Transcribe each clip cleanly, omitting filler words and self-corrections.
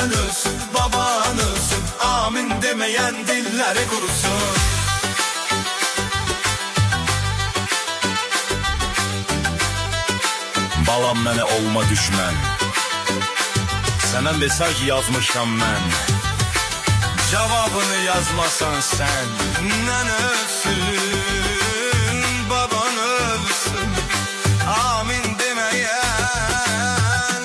Nenen ölsün, baban ölsün, amin demeyen dilleri kurusun. Balam mənə olma düşmən, sənə mesaj yazmışam mən, Cevabını yazmasan sen. Nenen ölsün, baban ölsün, amin demeyen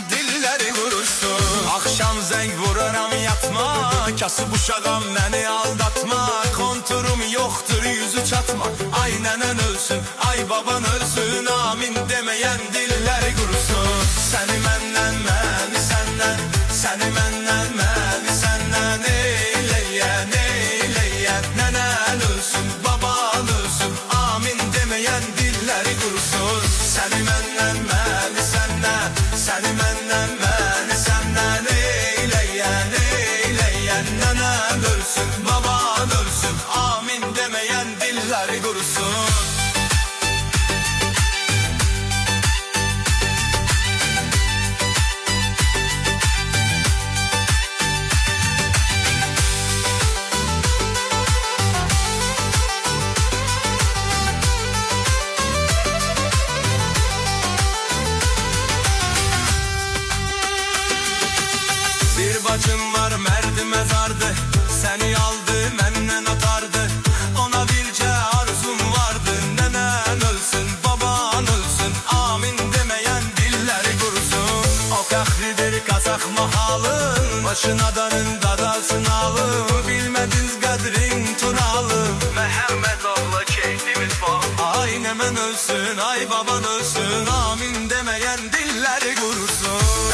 dilleri kurusun. Akşam zeng vuraram yatma, kasıb uşağam beni aldatma, konturum yoktur yüzü çatma. Ay nenen ölsün, ay baban ölsün, amin demeyen dilleri kurusun. Seni menden, beni senden, seni menden, beni senden eyleyen, eyleyen. Nenen ölsün, baban ölsün, amin demeyen dilleri kurusun. Seni menden, beni senden, seni menden, beni senden eyleyen, eyleyen. Nenen ölsün, baban ölsün, amin demeyen dilleri kurusun. Bir bacım var merdi mezardı, seni aldı menden atardı. Ona birce arzum vardı, nenen ölsün, baban ölsün, amin demeyen dilleri kurusun. O kahridir kazak mahalın, başına danın dadalsın alım. Bilmediniz kadrin turalım, Mehmet oğlu keyfimiz bol. Ay nenen ölsün, ay baban ölsün, amin demeyen dilleri kurusun.